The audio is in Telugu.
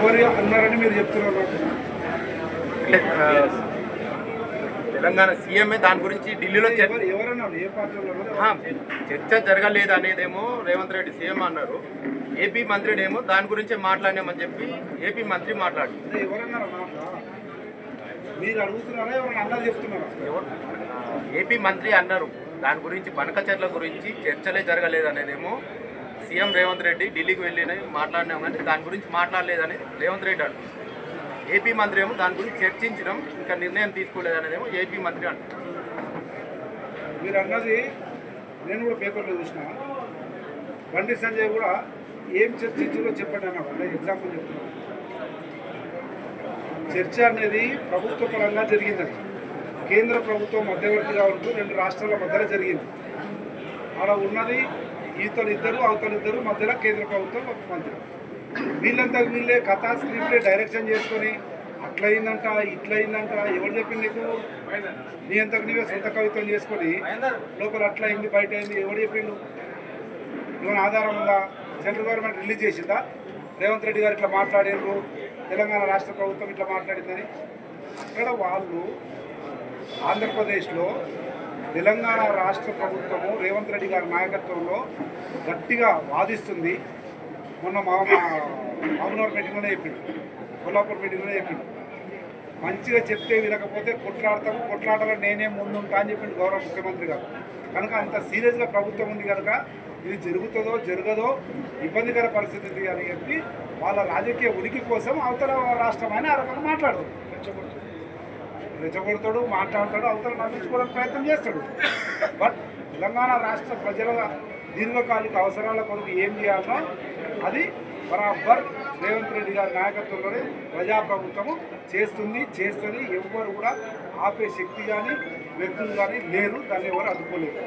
ఎవరు అన్నారని మీరు చెప్తున్నారు? తెలంగాణ సీఎంఏ దాని గురించి ఢిల్లీలో చర్చ జరగలేదు అనేదేమో రేవంత్ రెడ్డి సీఎం అన్నారు. ఏపీ మంత్రినేమో దాని గురించి మాట్లాడినామని చెప్పి ఏపీ మంత్రి మాట్లాడు. ఏపీ మంత్రి అన్నారు దాని గురించి బనక చెట్ల గురించి చర్చలే జరగలేదు అనేదేమో సీఎం రేవంత్ రెడ్డి ఢిల్లీకి వెళ్ళి మాట్లాడినాం కానీ దాని గురించి మాట్లాడలేదని రేవంత్ రెడ్డి అంటారు. ఏపీ మంత్రి ఏమో దాని గురించి చర్చించడం ఇంకా నిర్ణయం తీసుకోలేదు అనేదేమో ఏపీ మంత్రి అంటారు. మీరు అన్నది నేను కూడా పేపర్లో చూసిన. బండి సంజయ్ కూడా ఏం చర్చించారో చెప్పండి అన్నమాట. ఎగ్జాంపుల్ చెప్తున్నాను. చర్చ అనేది ప్రభుత్వ పరంగా జరిగిందని, కేంద్ర ప్రభుత్వం మధ్యవర్తిగా ఉంటూ 2 రాష్ట్రాల మధ్యలో జరిగింది. అక్కడ ఉన్నది ఇద్దరు అవతలిద్దరు, మధ్యలో కేంద్ర ప్రభుత్వం మంత్రి. వీళ్ళంతా వీళ్ళే కథా స్క్రిప్ట్లే డైరెక్షన్ చేసుకొని అట్లయిందంట ఇట్లయిందంట ఎవరు చెప్పింది నీకు? నీ అంతకు నీవే సొంత కవిత్వం చేసుకొని లోపల అట్లా అయింది బయట అయింది ఎవరు చెప్పిండు? ఇవన్న ఆధారం ఉందా? సెంట్రల్ గవర్నమెంట్ రిలీజ్ చేసిందా రేవంత్ రెడ్డి గారు ఇట్లా మాట్లాడారు, తెలంగాణ రాష్ట్ర ప్రభుత్వం ఇట్లా మాట్లాడిందని? అక్కడ వాళ్ళు ఆంధ్రప్రదేశ్లో తెలంగాణ రాష్ట్ర ప్రభుత్వము రేవంత్ రెడ్డి గారి నాయకత్వంలో గట్టిగా వాదిస్తుంది. మొన్న మామూలు మీటింగ్లోనే చెప్పిండు, కొల్లాపూర్ మీటింగ్లోనే చెప్పిండు. మంచిగా చెప్తే వినకపోతే కొట్లాడతాము, కొట్లాడాలని నేనే ముందుంటా అని చెప్పిండు గౌరవ ముఖ్యమంత్రి గారు. కనుక అంత సీరియస్గా ప్రభుత్వం ఉంది కనుక ఇది జరుగుతుందో జరగదో ఇబ్బందికర పరిస్థితి అని చెప్పి వాళ్ళ రాజకీయ ఉనికి కోసం అవతల రాష్ట్రం అని ఆ రకంగా మాట్లాడతాడు, రెచ్చగొడతాడు, మాట్లాడతాడు, అవతల నమ్మించుకోవడానికి ప్రయత్నం చేస్తాడు. బట్ తెలంగాణ రాష్ట్ర ప్రజల దీర్ఘకాలిక అవసరాల కొరకు ఏం చేయాలో అది బరాబర్ రేవంత్ రెడ్డి గారి నాయకత్వంలోనే ప్రజాప్రభుత్వము చేస్తుంది. ఎవరు కూడా ఆపే శక్తి కానీ వ్యక్తులు కానీ లేరు, దాన్ని ఎవరు అడ్డుకోలేరు.